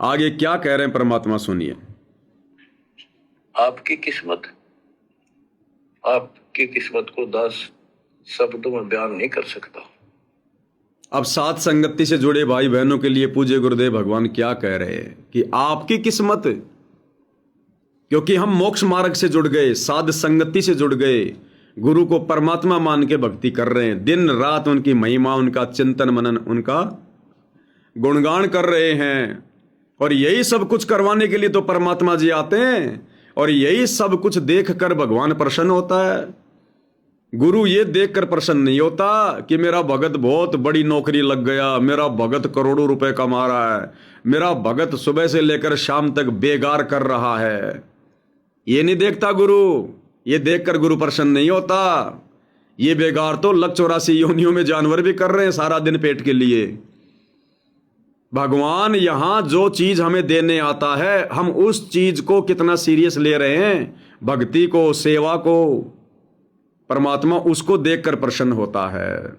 आगे क्या कह रहे हैं परमात्मा, सुनिए। आपकी किस्मत को 10 शब्दों में बयान नहीं कर सकता। अब सात संगति से जुड़े भाई बहनों के लिए पूज्य गुरुदेव भगवान क्या कह रहे हैं कि आपकी किस्मत, क्योंकि हम मोक्ष मार्ग से जुड़ गए, साध संगति से जुड़ गए, गुरु को परमात्मा मान के भक्ति कर रहे हैं, दिन रात उनकी महिमा, उनका चिंतन मनन, उनका गुणगान कर रहे हैं। और यही सब कुछ करवाने के लिए तो परमात्मा जी आते हैं, और यही सब कुछ देखकर भगवान प्रसन्न होता है। गुरु ये देखकर प्रसन्न नहीं होता कि मेरा भगत बहुत बड़ी नौकरी लग गया, मेरा भगत करोड़ों रुपए कमा रहा है, मेरा भगत सुबह से लेकर शाम तक बेगार कर रहा है। ये नहीं देखता गुरु। ये देखकर गुरु प्रसन्न नहीं होता। ये बेगार तो 184 योनियों में जानवर भी कर रहे हैं सारा दिन पेट के लिए। भगवान यहां जो चीज हमें देने आता है, हम उस चीज को कितना सीरियस ले रहे हैं, भक्ति को, सेवा को, परमात्मा उसको देखकर प्रसन्न होता है।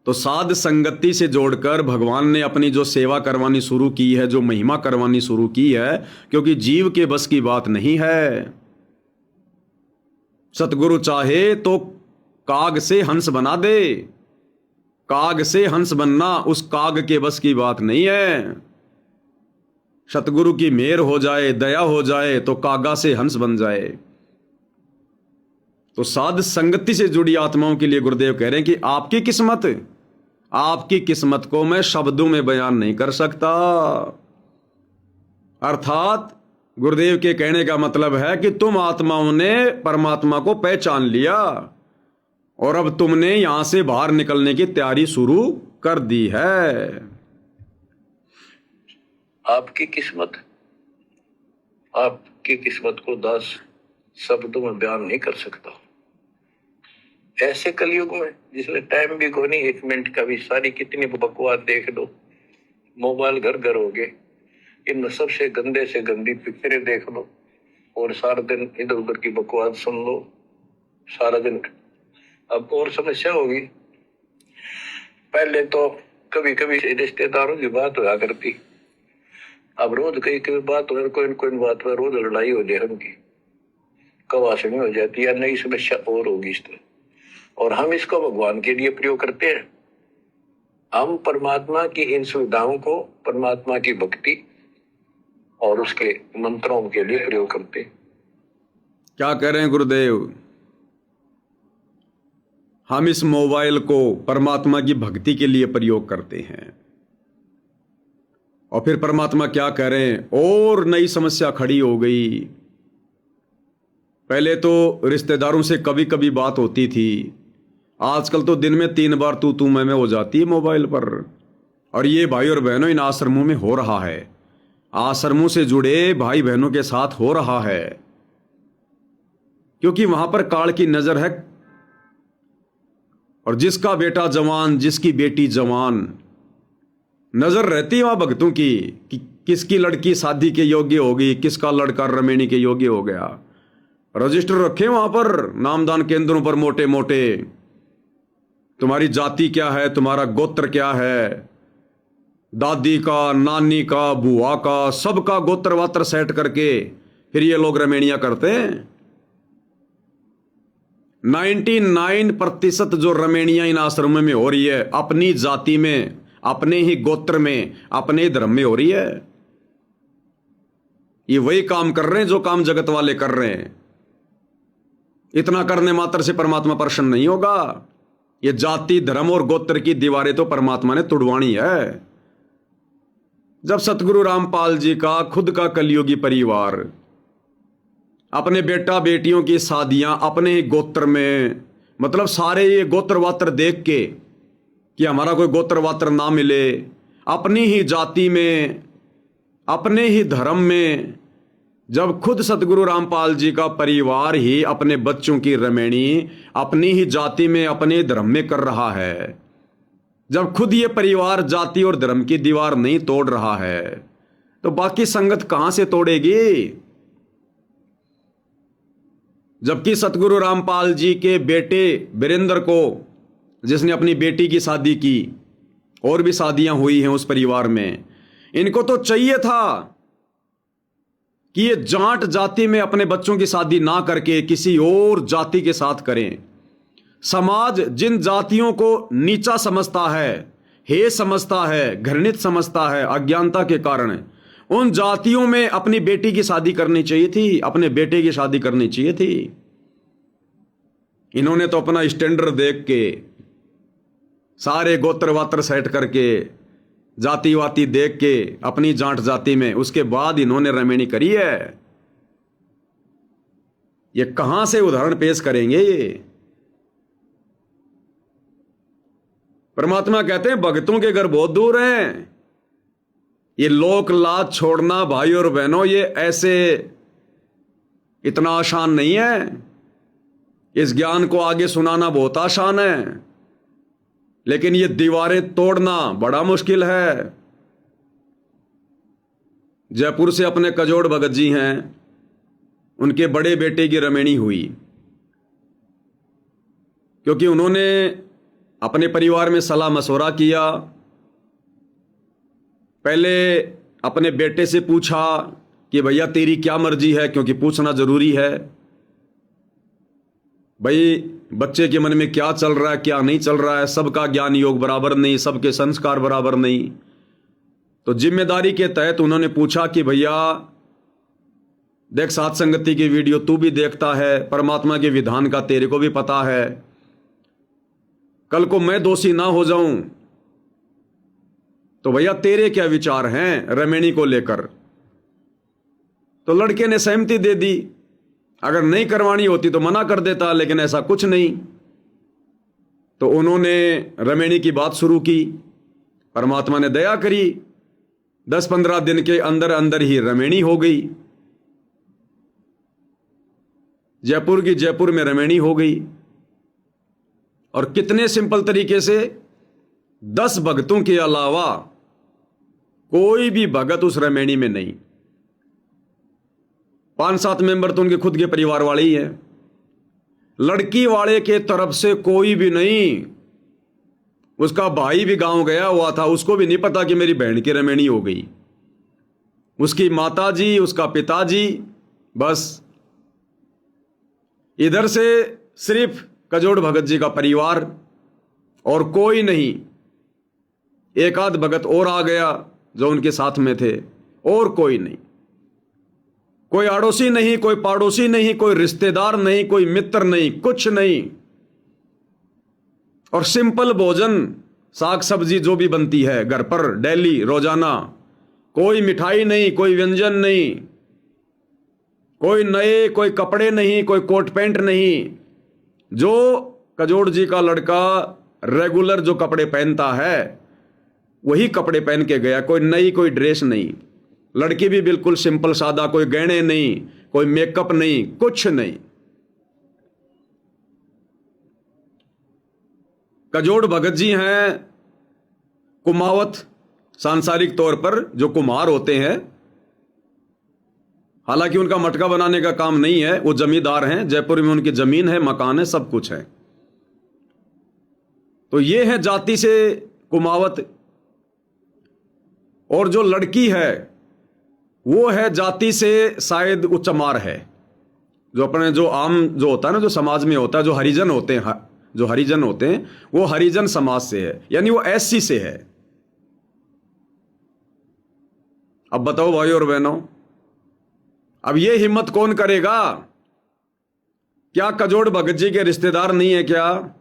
तो साध संगति से जोड़कर भगवान ने अपनी जो सेवा करवानी शुरू की है, जो महिमा करवानी शुरू की है, क्योंकि जीव के बस की बात नहीं है। सतगुरु चाहे तो काग से हंस बना दे, काग से हंस बनना उस काग के बस की बात नहीं है। सतगुरु की मेहर हो जाए, दया हो जाए तो कागा से हंस बन जाए। तो साध संगति से जुड़ी आत्माओं के लिए गुरुदेव कह रहे हैं कि आपकी किस्मत को मैं शब्दों में बयान नहीं कर सकता। अर्थात गुरुदेव के कहने का मतलब है कि तुम आत्माओं ने परमात्मा को पहचान लिया और अब तुमने यहां से बाहर निकलने की तैयारी शुरू कर दी है। आपकी किस्मत को 10 शब्दों में बयान नहीं कर सकता। ऐसे कलयुग में जिसमें टाइम भी को नहीं, 1 मिनट का भी, सारी कितनी बकवास देख लो, मोबाइल घर घर हो गए, इन सबसे गंदे से गंदी पिक्चरें देख लो और सारा दिन इधर उधर की बकवास सुन लो सारा दिन। अब और समस्या होगी। पहले तो कभी कभी रिश्तेदारों की बात होया करती, अब रोज कई बात हो, कोई बात पर रोज लड़ाई हो जाए, उनकी कवासनी हो जाती है, नई समस्या और होगी इस तरह। और हम इसको भगवान के लिए प्रयोग करते हैं। हम परमात्मा की इन सुविधाओं को, परमात्मा की भक्ति और उसके मंत्रों के लिए प्रयोग करते हैं। क्या कह रहे हैं गुरुदेव? हम इस मोबाइल को परमात्मा की भक्ति के लिए प्रयोग करते हैं। और फिर परमात्मा क्या कह रहे हैं? और नई समस्या खड़ी हो गई। पहले तो रिश्तेदारों से कभी कभी बात होती थी, आजकल तो दिन में 3 बार तू मैं हो जाती है मोबाइल पर। और ये भाई और बहनों इन आश्रमों में हो रहा है, आश्रमों से जुड़े भाई बहनों के साथ हो रहा है, क्योंकि वहां पर काल की नजर है। और जिसका बेटा जवान, जिसकी बेटी जवान, नजर रहती है वहां भक्तों की कि किसकी लड़की शादी के योग्य होगी, किसका लड़का रमेणी के योग्य हो गया। रजिस्टर रखे वहां पर नामदान केंद्रों पर मोटे मोटे, तुम्हारी जाति क्या है, तुम्हारा गोत्र क्या है, दादी का, नानी का, बुआ का, सबका गोत्र वात्र सेट करके फिर ये लोग रमेणियां करते हैं। 99% जो रमेणियां इन आश्रमों में हो रही है, अपनी जाति में, अपने ही गोत्र में, अपने ही धर्म में हो रही है। ये वही काम कर रहे हैं जो काम जगत वाले कर रहे हैं। इतना करने मात्र से परमात्मा प्रसन्न नहीं होगा। ये जाति, धर्म और गोत्र की दीवारें तो परमात्मा ने तुड़वानी है। जब सतगुरु रामपाल जी का खुद का कलयुगी परिवार अपने बेटा बेटियों की शादियां अपने ही गोत्र में, मतलब सारे ये गोत्र वात्र देख के कि हमारा कोई गोत्र वात्र ना मिले, अपनी ही जाति में, अपने ही धर्म में, जब खुद सतगुरु रामपाल जी का परिवार ही अपने बच्चों की रमेणी अपनी ही जाति में, अपने धर्म में कर रहा है, जब खुद ये परिवार जाति और धर्म की दीवार नहीं तोड़ रहा है, तो बाकी संगत कहां से तोड़ेगी? जबकि सतगुरु रामपाल जी के बेटे वीरेंद्र को, जिसने अपनी बेटी की शादी की, और भी शादियां हुई हैं उस परिवार में, इनको तो चाहिए था कि ये जाट जाति में अपने बच्चों की शादी ना करके किसी और जाति के साथ करें। समाज जिन जातियों को नीचा समझता है, हे समझता है, घृणित समझता है अज्ञानता के कारण, उन जातियों में अपनी बेटी की शादी करनी चाहिए थी, अपने बेटे की शादी करनी चाहिए थी। इन्होंने तो अपना स्टैंडर्ड देख के, सारे गोत्र वात्र सेट करके, जाति वाति देख के अपनी जाट जाति में, उसके बाद इन्होंने रमेणी करी है। ये कहां से उदाहरण पेश करेंगे ये? परमात्मा कहते हैं भक्तों के घर बहुत दूर हैं। ये लोक लाज छोड़ना भाई और बहनों, ये ऐसे इतना आसान नहीं है। इस ज्ञान को आगे सुनाना बहुत आसान है, लेकिन ये दीवारें तोड़ना बड़ा मुश्किल है। जयपुर से अपने कजोड़ भगत जी हैं, उनके बड़े बेटे की रमेणी हुई, क्योंकि उन्होंने अपने परिवार में सलाह मशवरा किया। पहले अपने बेटे से पूछा कि भैया तेरी क्या मर्जी है, क्योंकि पूछना जरूरी है। भाई बच्चे के मन में क्या चल रहा है, क्या नहीं चल रहा है, सबका ज्ञान योग बराबर नहीं, सबके संस्कार बराबर नहीं। तो जिम्मेदारी के तहत उन्होंने पूछा कि भैया देख, सात संगति की वीडियो तू भी देखता है, परमात्मा के विधान का तेरे को भी पता है, कल को मैं दोषी ना हो जाऊं तो भैया तेरे क्या विचार हैं रमेणी को लेकर। तो लड़के ने सहमति दे दी, अगर नहीं करवानी होती तो मना कर देता, लेकिन ऐसा कुछ नहीं। तो उन्होंने रमेणी की बात शुरू की, परमात्मा ने दया करी, 10-15 दिन के अंदर अंदर ही रमेणी हो गई। जयपुर की जयपुर में रमेणी हो गई। और कितने सिंपल तरीके से, 10 भगतों के अलावा कोई भी भगत उस रमेणी में नहीं। 5-7 मेंबर तो उनके खुद के परिवार वाले ही हैं। लड़की वाले के तरफ से कोई भी नहीं। उसका भाई भी गांव गया हुआ था, उसको भी नहीं पता कि मेरी बहन की रमेणी हो गई। उसकी माताजी, उसका पिताजी, बस इधर से सिर्फ कजोड़ भगत जी का परिवार और कोई नहीं। एक आध भगत और आ गया जो उनके साथ में थे, और कोई नहीं। कोई अड़ोसी नहीं, कोई पड़ोसी नहीं, कोई रिश्तेदार नहीं, कोई मित्र नहीं, कुछ नहीं। और सिंपल भोजन, साग सब्जी जो भी बनती है घर पर डेली रोजाना, कोई मिठाई नहीं, कोई व्यंजन नहीं, कोई नए कोई कपड़े नहीं, कोई कोट पैंट नहीं। जो कजोड़ जी का लड़का रेगुलर जो कपड़े पहनता है वही कपड़े पहन के गया, कोई नई कोई ड्रेस नहीं। लड़की भी बिल्कुल सिंपल सादा, कोई गहने नहीं, कोई मेकअप नहीं, कुछ नहीं। कजोड़ भगत जी हैं कुमावत, सांसारिक तौर पर जो कुम्हार होते हैं। हालांकि उनका मटका बनाने का काम नहीं है, वो जमींदार हैं, जयपुर में उनकी जमीन है, मकान है, सब कुछ है। तो ये है जाति से कुमावत। और जो लड़की है वो है जाति से शायद उच्चमार है, जो अपने जो आम जो होता है ना, जो समाज में होता है, जो हरिजन होते हैं, जो हरिजन होते हैं वो हरिजन समाज से है, यानी वो एससी से है। अब बताओ भाई और बहनों, अब ये हिम्मत कौन करेगा? क्या कजोड़ भगत जी के रिश्तेदार नहीं है क्या?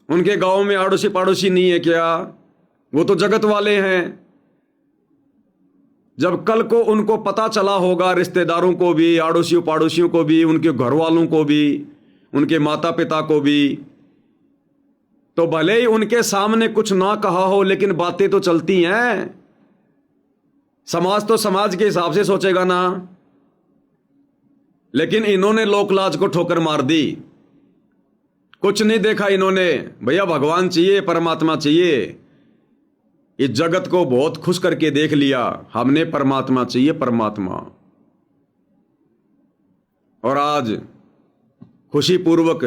उनके गांव में आड़ोसी पाड़ोसी नहीं है क्या? वो तो जगत वाले हैं। जब कल को उनको पता चला होगा, रिश्तेदारों को भी, आड़ोसियों पाड़ोसियों को भी, उनके घर वालों को भी, उनके माता पिता को भी, तो भले ही उनके सामने कुछ ना कहा हो, लेकिन बातें तो चलती हैं। समाज तो समाज के हिसाब से सोचेगा ना। लेकिन इन्होंने लोकलाज को ठोकर मार दी। कुछ नहीं देखा इन्होंने, भैया भगवान चाहिए, परमात्मा चाहिए। इस जगत को बहुत खुश करके देख लिया हमने, परमात्मा चाहिए, परमात्मा। और आज खुशी पूर्वक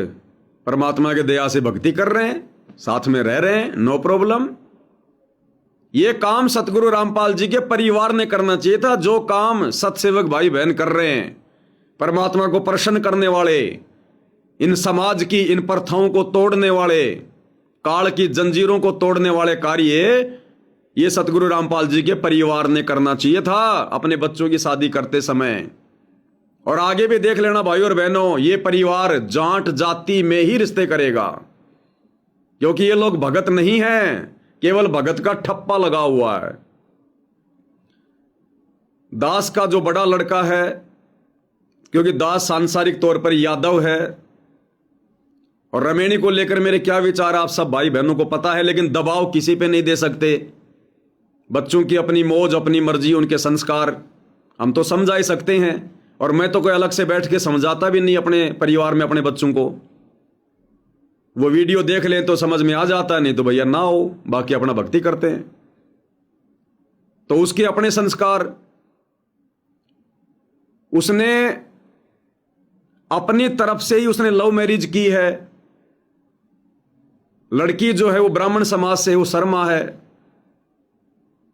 परमात्मा के दया से भक्ति कर रहे हैं, साथ में रह रहे हैं, नो प्रॉब्लम। ये काम सतगुरु रामपाल जी के परिवार ने करना चाहिए था। जो काम सत्सेवक भाई बहन कर रहे हैं, परमात्मा को प्रसन्न करने वाले, इन समाज की इन प्रथाओं को तोड़ने वाले, काल की जंजीरों को तोड़ने वाले कार्य ये सतगुरु रामपाल जी के परिवार ने करना चाहिए था अपने बच्चों की शादी करते समय। और आगे भी देख लेना भाई और बहनों, ये परिवार जाट जाति में ही रिश्ते करेगा, क्योंकि ये लोग भगत नहीं हैं, केवल भगत का ठप्पा लगा हुआ है। दास का जो बड़ा लड़का है, क्योंकि दास सांसारिक तौर पर यादव है, और रमेणी को लेकर मेरे क्या विचार आप सब भाई बहनों को पता है, लेकिन दबाव किसी पे नहीं दे सकते। बच्चों की अपनी मौज, अपनी मर्जी, उनके संस्कार हम तो समझा ही सकते हैं, और मैं तो कोई अलग से बैठ के समझाता भी नहीं अपने परिवार में अपने बच्चों को। वो वीडियो देख लें तो समझ में आ जाता है, नहीं तो भैया ना हो, बाकी अपना भक्ति करते हैं। तो उसके अपने संस्कार, उसने अपनी तरफ से ही उसने लव मैरिज की है। लड़की जो है वो ब्राह्मण समाज से, वो शर्मा है,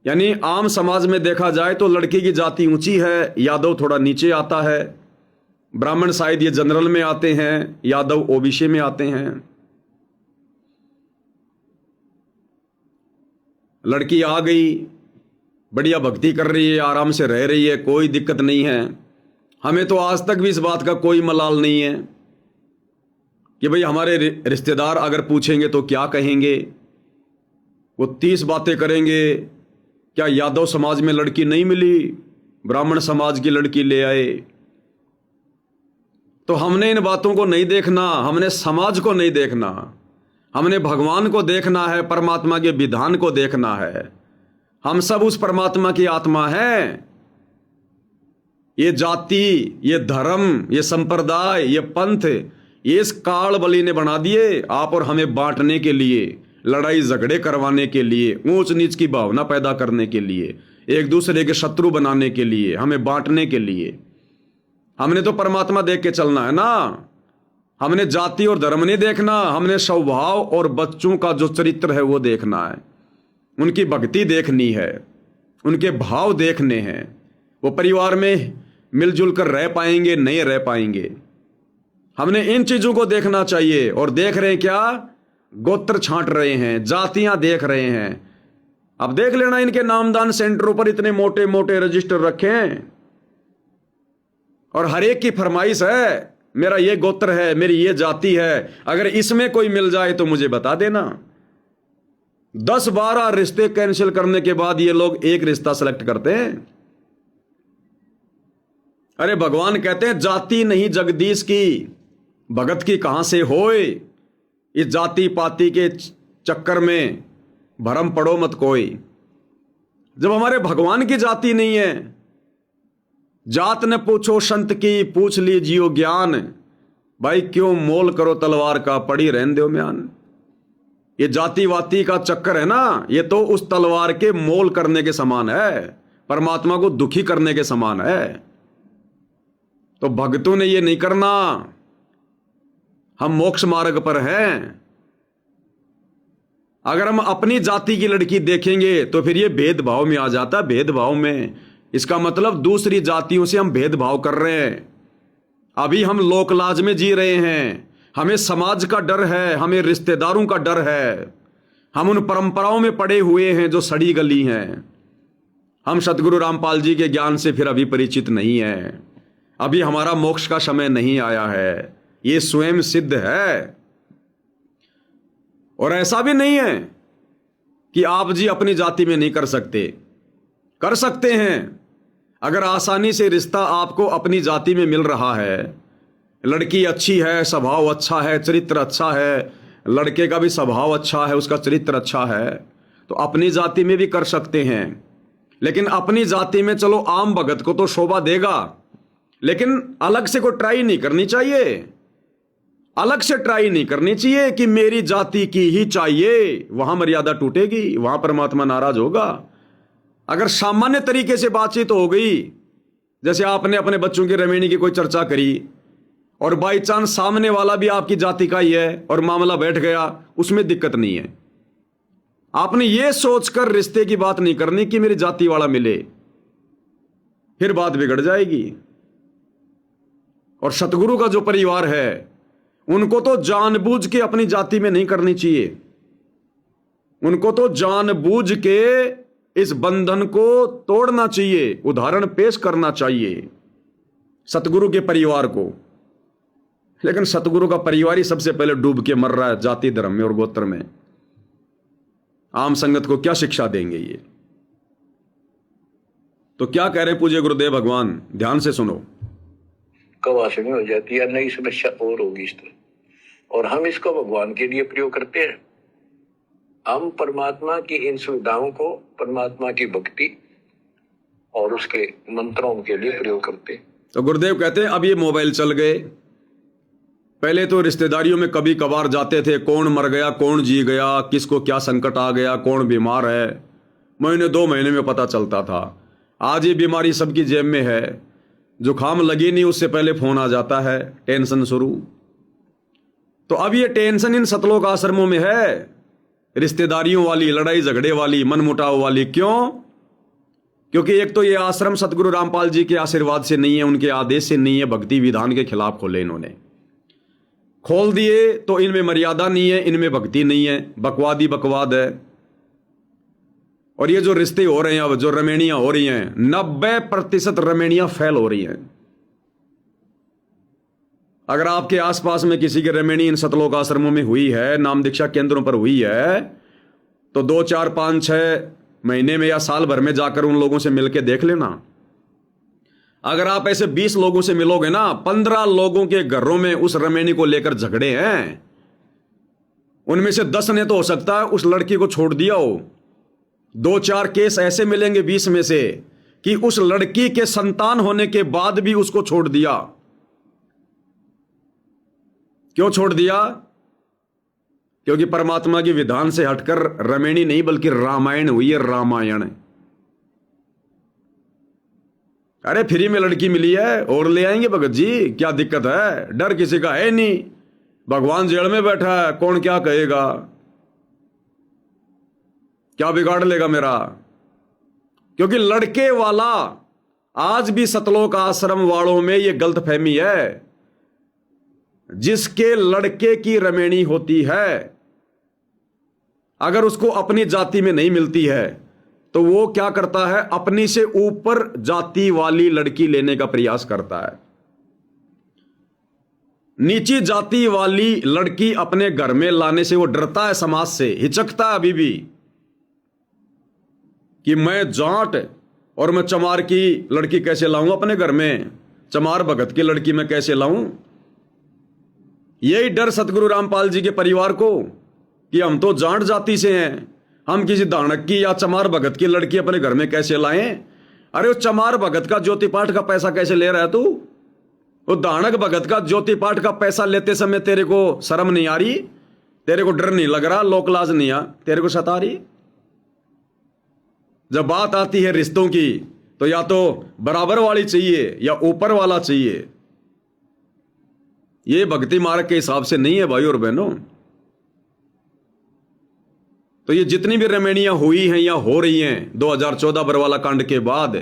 यानी आम समाज में देखा जाए तो लड़की की जाति ऊंची है, यादव थोड़ा नीचे आता है, ब्राह्मण शायद ये जनरल में आते हैं, यादव ओबीसी में आते हैं। लड़की आ गई, बढ़िया भक्ति कर रही है, आराम से रह रही है, कोई दिक्कत नहीं है। हमें तो आज तक भी इस बात का कोई मलाल नहीं है कि भाई हमारे रिश्तेदार अगर पूछेंगे तो क्या कहेंगे, वो 30 बातें करेंगे। क्या यादव समाज में लड़की नहीं मिली, ब्राह्मण समाज की लड़की ले आए? तो हमने इन बातों को नहीं देखना, हमने समाज को नहीं देखना, हमने भगवान को देखना है, परमात्मा के विधान को देखना है। हम सब उस परमात्मा की आत्मा है। ये जाति, ये धर्म, ये संप्रदाय, ये पंथ, ये इस काल बलि ने बना दिए आप और हमें बांटने के लिए, लड़ाई झगड़े करवाने के लिए, ऊंच नीच की भावना पैदा करने के लिए, एक दूसरे के शत्रु बनाने के लिए, हमें बांटने के लिए। हमने तो परमात्मा देख के चलना है ना। हमने जाति और धर्म नहीं देखना, हमने स्वभाव और बच्चों का जो चरित्र है वो देखना है, उनकी भक्ति देखनी है, उनके भाव देखने हैं। वो परिवार में मिलजुल कर रह पाएंगे, नहीं रह पाएंगे। हमने इन चीजों को देखना चाहिए। और देख रहे हैं क्या? गोत्र छांट रहे हैं, जातियां देख रहे हैं। अब देख लेना, इनके नामदान सेंटरों पर इतने मोटे मोटे रजिस्टर रखे हैं, और हर एक की फरमाइश है, मेरा ये गोत्र है, मेरी ये जाति है, अगर इसमें कोई मिल जाए तो मुझे बता देना। 10-12 रिश्ते कैंसिल करने के बाद ये लोग एक रिश्ता सेलेक्ट करते हैं। अरे भगवान कहते हैं जाति नहीं जगदीश की, भगत की कहां से होए। इस जाति पाति के चक्कर में भरम पड़ो मत कोई। जब हमारे भगवान की जाति नहीं है, जात न पूछो संत की, पूछ लीजियो ज्ञान। भाई क्यों मोल करो तलवार का, पड़ी रहन दो म्यान। ये जाति वाति का चक्कर है ना, ये तो उस तलवार के मोल करने के समान है, परमात्मा को दुखी करने के समान है। तो भक्तों ने ये नहीं करना। हम मोक्ष मार्ग पर हैं। अगर हम अपनी जाति की लड़की देखेंगे तो फिर ये भेदभाव में आ जाता। भेदभाव में इसका मतलब दूसरी जातियों से हम भेदभाव कर रहे हैं। अभी हम लोकलाज में जी रहे हैं, हमें समाज का डर है, हमें रिश्तेदारों का डर है, हम उन परंपराओं में पड़े हुए हैं जो सड़ी गली हैं। हम सतगुरु रामपाल जी के ज्ञान से फिर अभी परिचित नहीं है। अभी हमारा मोक्ष का समय नहीं आया है, ये स्वयं सिद्ध है। और ऐसा भी नहीं है कि आप जी अपनी जाति में नहीं कर सकते, कर सकते हैं। अगर आसानी से रिश्ता आपको अपनी जाति में मिल रहा है, लड़की अच्छी है, स्वभाव अच्छा है, चरित्र अच्छा है, लड़के का भी स्वभाव अच्छा है, उसका चरित्र अच्छा है, तो अपनी जाति में भी कर सकते हैं। लेकिन अपनी जाति में चलो आम भगत को तो शोभा देगा, लेकिन अलग से कोई ट्राई नहीं करनी चाहिए। अलग से ट्राई नहीं करनी चाहिए कि मेरी जाति की ही चाहिए, वहां मर्यादा टूटेगी, वहां परमात्मा नाराज होगा। अगर सामान्य तरीके से बातचीत हो गई, जैसे आपने अपने बच्चों की रमेणी की कोई चर्चा करी और बाई चांस सामने वाला भी आपकी जाति का ही है और मामला बैठ गया, उसमें दिक्कत नहीं है। आपने ये सोचकर रिश्ते की बात नहीं करनी कि मेरी जाति वाला मिले, फिर बात बिगड़ जाएगी। और सतगुरु का जो परिवार है उनको तो जानबूझ के अपनी जाति में नहीं करनी चाहिए, उनको तो जानबूझ के इस बंधन को तोड़ना चाहिए, उदाहरण पेश करना चाहिए सतगुरु के परिवार को। लेकिन सतगुरु का परिवार ही सबसे पहले डूब के मर रहा है जाति धर्म में और गोत्र में। आम संगत को क्या शिक्षा देंगे ये? तो क्या कह रहे पूज्य गुरुदेव भगवान, ध्यान से सुनो। कवासे में हो जाती है, नई समस्या और होगी इस तरह। और हम इसको भगवान के लिए प्रयोग करते हैं। हम परमात्मा की इन सुविधाओं को परमात्मा की भक्ति और उसके मंत्रों के लिए प्रयोग करते हैं। तो गुरुदेव कहते हैं अब ये मोबाइल चल गए, पहले तो रिश्तेदारियों में कभी कभार जाते थे, कौन मर गया कौन जी गया, किसको क्या संकट आ गया, कौन बीमार है, महीने 2 महीने में पता चलता था। आज ये बीमारी सबकी जेब में है, जुकाम लगी नहीं उससे पहले फोन आ जाता है, टेंशन शुरू। तो अब ये टेंशन इन सतलोक आश्रमों में है, रिश्तेदारियों वाली, लड़ाई झगड़े वाली, मनमुटाव वाली। क्यों? क्योंकि एक तो ये आश्रम सतगुरु रामपाल जी के आशीर्वाद से नहीं है, उनके आदेश से नहीं है, भक्ति विधान के खिलाफ खोले इन्होंने। खोल दिए तो इनमें मर्यादा नहीं है, इनमें भक्ति नहीं है, बकवादी बकवाद है। और ये जो रिश्ते हो रहे हैं, अब जो रमेणियां हो रही हैं, 90% रमेणियां फेल हो रही हैं। अगर आपके आसपास में किसी की रमेणी इन सतलोक आश्रमों में हुई है, नाम दीक्षा केंद्रों पर हुई है, तो 2, 4, 5, 6 महीने में या साल भर में जाकर उन लोगों से मिलकर देख लेना। अगर आप ऐसे 20 लोगों से मिलोगे ना, 15 लोगों के घरों में उस रमेणी को लेकर झगड़े हैं। उनमें से 10 ने तो हो सकता है उस लड़की को छोड़ दिया हो। 2-4 केस ऐसे मिलेंगे 20 में से कि उस लड़की के संतान होने के बाद भी उसको छोड़ दिया। क्यों छोड़ दिया? क्योंकि परमात्मा की विधान से हटकर रमेणी नहीं बल्कि रामायण हुई है, रामायण। अरे फ्री में लड़की मिली है और ले आएंगे भगत जी, क्या दिक्कत है? डर किसी का है नहीं, भगवान जेल में बैठा है, कौन क्या कहेगा, क्या बिगाड़ लेगा मेरा। क्योंकि लड़के वाला आज भी सतलोक आश्रम वालों में यह गलतफहमी है, जिसके लड़के की रमेणी होती है अगर उसको अपनी जाति में नहीं मिलती है तो वो क्या करता है, अपनी से ऊपर जाति वाली लड़की लेने का प्रयास करता है। नीची जाति वाली लड़की अपने घर में लाने से वो डरता है, समाज से हिचकता है अभी भी, कि मैं जाट और मैं चमार की लड़की कैसे लाऊं अपने घर में, चमार भगत की लड़की मैं कैसे लाऊं। यही डर सतगुरु रामपाल जी के परिवार को कि हम तो जाट जाति से हैं, हम किसी दानक की या चमार भगत की लड़की अपने घर में कैसे लाएं। अरे उस चमार भगत का ज्योति पाठ का पैसा कैसे ले रहा है तू? वो दानक भगत का ज्योति पाठ का पैसा लेते समय तेरे को शर्म नहीं आ रही? तेरे को डर नहीं लग रहा? लोक लाज नहीं आ तेरे को सता रही? जब बात आती है रिश्तों की तो या तो बराबर वाली चाहिए या ऊपर वाला चाहिए। ये भक्ति मार्ग के हिसाब से नहीं है भाई और बहनों। तो ये जितनी भी रमेणियां हुई हैं या हो रही हैं 2014 बरवाला कांड के बाद,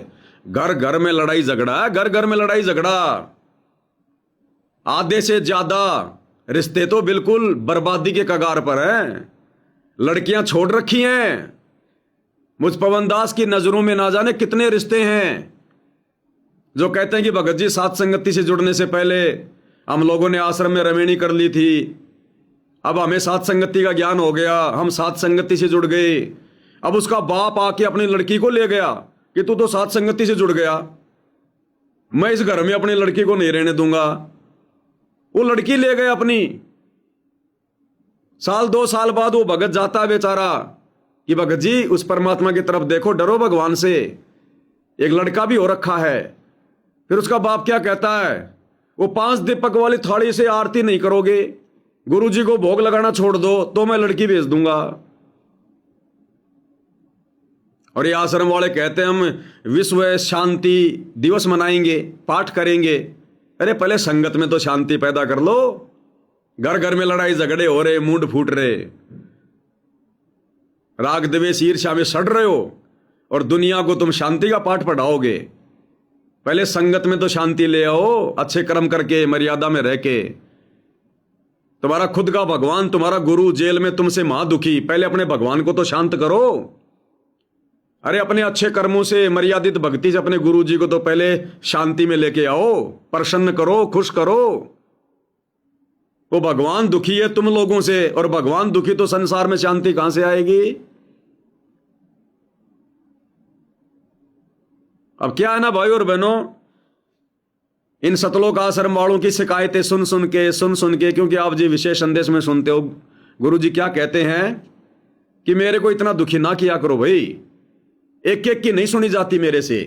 घर घर में लड़ाई झगड़ा है, घर घर में लड़ाई झगड़ा। आधे से ज्यादा रिश्ते तो बिल्कुल बर्बादी के कगार पर हैं। लड़कियां छोड़ रखी हैं। मुझ पवन दास की नजरों में ना जाने कितने रिश्ते हैं जो कहते हैं कि भगत जी सात संगति से जुड़ने से पहले हम लोगों ने आश्रम में रमेणी कर ली थी, अब हमें सात संगति का ज्ञान हो गया, हम सात संगति से जुड़ गए। अब उसका बाप आके अपनी लड़की को ले गया कि तू तो सात संगति से जुड़ गया, मैं इस घर में अपनी लड़की को नहीं रहने दूंगा। वो लड़की ले गए अपनी। साल 2 साल बाद वो भगत जाता है बेचारा कि भगत जी उस परमात्मा की तरफ देखो, डरो भगवान से, एक लड़का भी हो रखा है। फिर उसका बाप क्या कहता है, वो 5 दीपक वाली थाली से आरती नहीं करोगे, गुरुजी को भोग लगाना छोड़ दो तो मैं लड़की भेज दूंगा। और ये आश्रम वाले कहते हैं हम विश्व शांति दिवस मनाएंगे, पाठ करेंगे। अरे पहले संगत में तो शांति पैदा कर लो। घर घर में लड़ाई झगड़े हो रहे, मूड फूट रहे। राग द्वेष ईर्ष्या में सड़ रहे हो और दुनिया को तुम शांति का पाठ पढ़ाओगे। पहले संगत में तो शांति ले आओ, अच्छे कर्म करके, मर्यादा में रह के। तुम्हारा खुद का भगवान, तुम्हारा गुरु जेल में तुमसे महादुखी, पहले अपने भगवान को तो शांत करो। अरे अपने अच्छे कर्मों से, मर्यादित भक्ति से अपने गुरु जी को तो पहले शांति में लेके आओ, प्रसन्न करो, खुश करो। वो भगवान दुखी है तुम लोगों से, और भगवान दुखी तो संसार में शांति कहां से आएगी। अब क्या है ना भाई और बहनों, इन सतलोक आश्रम वालों की शिकायतें सुन सुन के, क्योंकि आप जी विशेष संदेश में सुनते हो गुरु जी क्या कहते हैं कि मेरे को इतना दुखी ना किया करो भाई, एक एक की नहीं सुनी जाती मेरे से।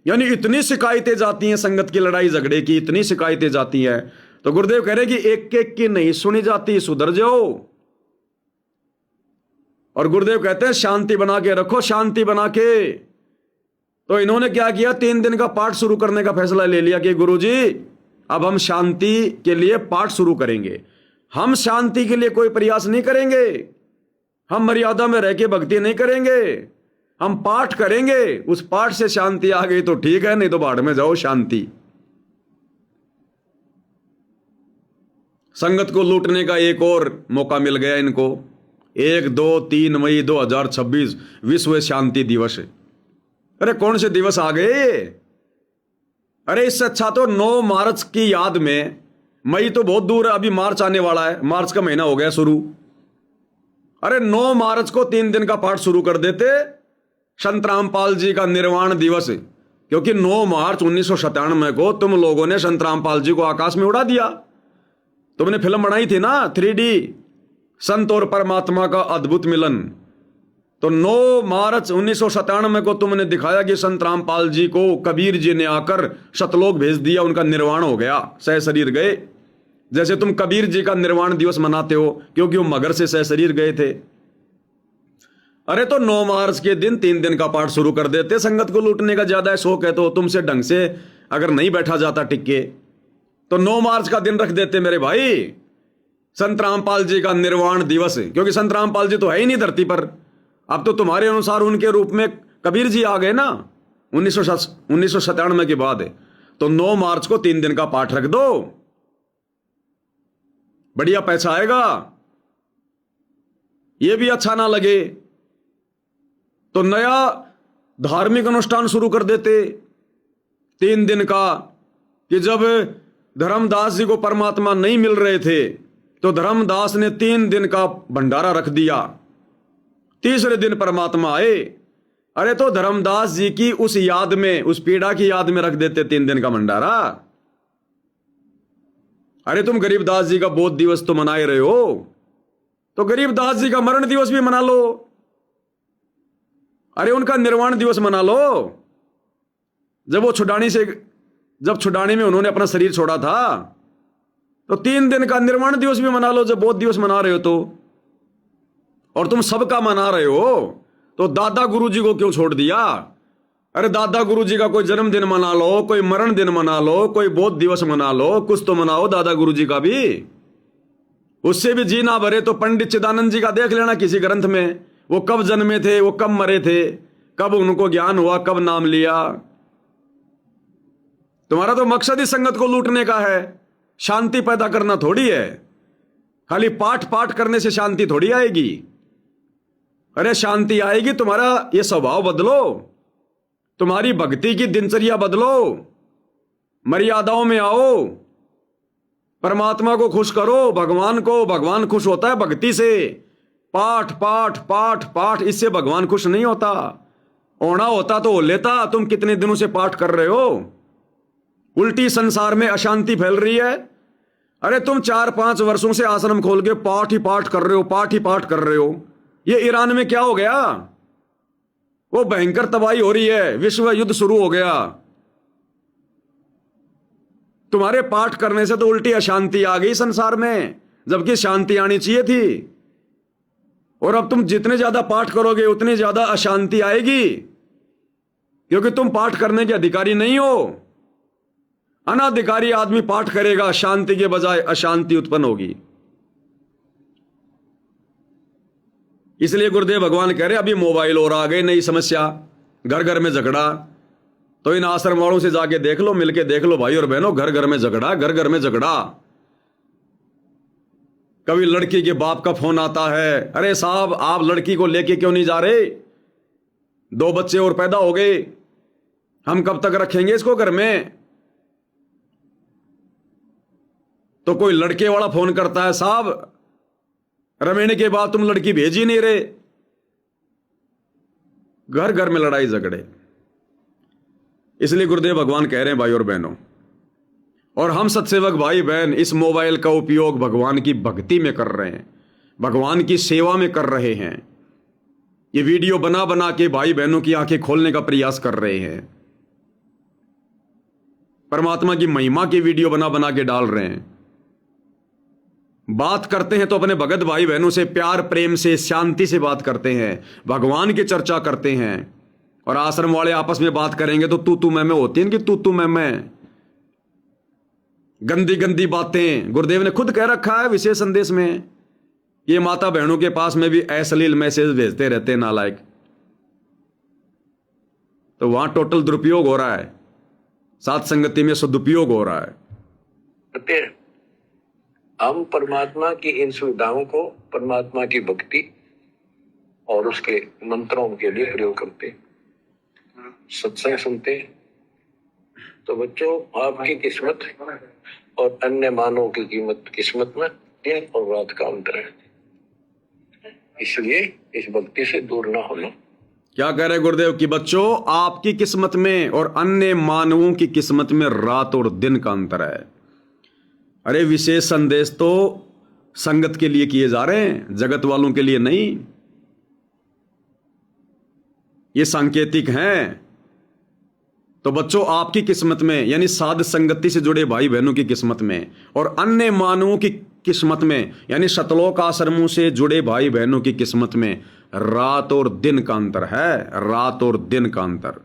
यानी इतनी शिकायतें जाती हैं संगत की लड़ाई झगड़े की, इतनी शिकायतें जाती हैं, तो गुरुदेव कह रहे कि एक एक की नहीं सुनी जाती, सुधर जाओ। और गुरुदेव कहते हैं शांति बना के रखो, शांति बना के। तो इन्होंने क्या किया, 3 दिन का पाठ शुरू करने का फैसला ले लिया कि गुरुजी अब हम शांति के लिए पाठ शुरू करेंगे। हम शांति के लिए कोई प्रयास नहीं करेंगे, हम मर्यादा में रह के भक्ति नहीं करेंगे, हम पाठ करेंगे। उस पाठ से शांति आ गई तो ठीक है, नहीं तो बाढ़ में जाओ शांति। संगत को लूटने का एक और मौका मिल गया इनको। 1, 2, 3 मई 2026 विश्व शांति दिवस। अरे कौन से दिवस आ गए। अरे इससे अच्छा तो 9 मार्च की याद में, मई तो बहुत दूर है, अभी मार्च आने वाला है, मार्च का महीना हो गया शुरू। अरे 9 मार्च को 3 दिन का पाठ शुरू कर देते, संत रामपाल जी का निर्वाण दिवस। क्योंकि 9 मार्च 1997 को तुम लोगों ने संत रामपाल जी को आकाश में उड़ा दिया। तुमने फिल्म बनाई थी ना 3D, संत और परमात्मा का अद्भुत मिलन। तो 9 मार्च 1997 को तुमने दिखाया कि संत रामपाल जी को कबीर जी ने आकर सतलोक भेज दिया, उनका निर्वाण हो गया, सह शरीर गए। जैसे तुम कबीर जी का निर्वाण दिवस मनाते हो क्योंकि वो मगर से सह शरीर गए थे। अरे तो 9 मार्च के दिन 3 दिन का पाठ शुरू कर देते। संगत को लूटने का ज्यादा शौक है तो तुमसे ढंग से अगर नहीं बैठा जाता टिक्के, तो 9 मार्च का दिन रख देते मेरे भाई, संत रामपाल जी का निर्वाण दिवस। क्योंकि संत रामपाल जी तो है ही नहीं धरती पर, अब तो तुम्हारे अनुसार उनके रूप में कबीर जी आ गए ना 1997 के बाद। तो 9 मार्च को 3 दिन का पाठ रख दो, बढ़िया पैसा आएगा। ये भी अच्छा ना लगे तो नया धार्मिक अनुष्ठान शुरू कर देते 3 दिन का, कि जब धर्मदास जी को परमात्मा नहीं मिल रहे थे तो धर्मदास ने 3 दिन का भंडारा रख दिया, तीसरे दिन परमात्मा आए। अरे तो धर्मदास जी की उस याद में, उस पीड़ा की याद में रख देते 3 दिन का भंडारा। अरे तुम गरीबदास जी का बोध दिवस तो मना ही रहे हो, तो गरीबदास जी का मरण दिवस भी मना लो। अरे उनका निर्वाण दिवस मना लो, जब छुडानी में उन्होंने अपना शरीर छोड़ा था। तो 3 दिन का निर्वाण दिवस भी मना लो जब बोध दिवस मना रहे हो तो। और तुम सबका मना रहे हो तो दादा गुरु जी को क्यों छोड़ दिया। अरे दादा गुरु जी का कोई जन्मदिन मना लो, कोई मरण दिन मना लो, कोई बोध दिवस मना लो, कुछ तो मनाओ दादा गुरु जी का भी। उससे भी जी ना भरे तो पंडित चिदानंद जी का देख लेना किसी ग्रंथ में, वो कब जन्मे थे, वो कब मरे थे, कब उनको ज्ञान हुआ, कब नाम लिया। तुम्हारा तो मकसद ही संगत को लूटने का है, शांति पैदा करना थोड़ी है। खाली पाठ पाठ करने से शांति थोड़ी आएगी। अरे शांति आएगी, तुम्हारा ये स्वभाव बदलो, तुम्हारी भक्ति की दिनचर्या बदलो, मर्यादाओं में आओ, परमात्मा को खुश करो, भगवान खुश होता है भक्ति से। पाठ पाठ पाठ पाठ, इससे भगवान खुश नहीं होता। होना होता तो हो लेता। तुम कितने दिनों से पाठ कर रहे हो, उल्टी संसार में अशांति फैल रही है। अरे तुम 4-5 वर्षों से आश्रम खोल के पाठ ही पाठ कर रहे हो, पाठ ही पाठ कर रहे हो। ये ईरान में क्या हो गया, वो भयंकर तबाही हो रही है, विश्व युद्ध शुरू हो गया। तुम्हारे पाठ करने से तो उल्टी अशांति आ गई संसार में, जबकि शांति आनी चाहिए थी। और अब तुम जितने ज्यादा पाठ करोगे उतनी ज्यादा अशांति आएगी, क्योंकि तुम पाठ करने के अधिकारी नहीं हो। अनाधिकारी आदमी पाठ करेगा, शांति के बजाय अशांति उत्पन्न होगी। इसलिए गुरुदेव भगवान कह रहे अभी मोबाइल और आ गए, नई समस्या, घर घर में झगड़ा। तो इन आश्रम वालों से जाके देख लो, मिलके देख लो भाई और बहनों, घर घर में झगड़ा, घर घर में झगड़ा। कभी लड़की के बाप का फोन आता है, अरे साहब आप लड़की को लेके क्यों नहीं जा रहे, 2 बच्चे और पैदा हो गए, हम कब तक रखेंगे इसको घर में। तो कोई लड़के वाला फोन करता है, साहब रमेने के बाद तुम लड़की भेज ही नहीं रहे। घर घर में लड़ाई झगड़े। इसलिए गुरुदेव भगवान कह रहे हैं भाई और बहनों, और हम सत्सेवक भाई बहन इस मोबाइल का उपयोग भगवान की भक्ति में कर रहे हैं, भगवान की सेवा में कर रहे हैं। ये वीडियो बना बना के भाई बहनों की आंखें खोलने का प्रयास कर रहे हैं, परमात्मा की महिमा की वीडियो बना बना के डाल रहे हैं। बात करते हैं तो अपने भगत भाई बहनों से प्यार प्रेम से शांति से बात करते हैं, भगवान की चर्चा करते हैं। और आश्रम वाले आपस में बात करेंगे तो तू मैं होती है इनकी, तू मैं गंदी गंदी बातें। गुरुदेव ने खुद कह रखा है विशेष संदेश में, ये माता बहनों के पास में भी अश्लील मैसेज भेजते रहते हैं नालायक। तो वहां टोटल दुरुपयोग हो रहा है, साथ संगति में सदुपयोग हो रहा है। हम परमात्मा की इन सुविधाओं को परमात्मा की भक्ति और उसके मंत्रों के लिए प्रयोग करते हैं, सत्संग सुनते हैं। तो बच्चों, आपकी किस्मत और अन्य मानवों की किस्मत में दिन और रात का अंतर है, इसलिए इस भक्ति से दूर ना होना। क्या कह रहे गुरुदेव कि बच्चों आपकी किस्मत में और अन्य मानवों की किस्मत में रात और दिन का अंतर है। अरे विशेष संदेश तो संगत के लिए किए जा रहे हैं, जगत वालों के लिए नहीं। ये सांकेतिक हैं। तो बच्चों आपकी किस्मत में यानी साध संगति से जुड़े भाई बहनों की किस्मत में और अन्य मानवों की किस्मत में यानी सतलोक आश्रमों से जुड़े भाई बहनों की किस्मत में रात और दिन का अंतर है, रात और दिन का अंतर।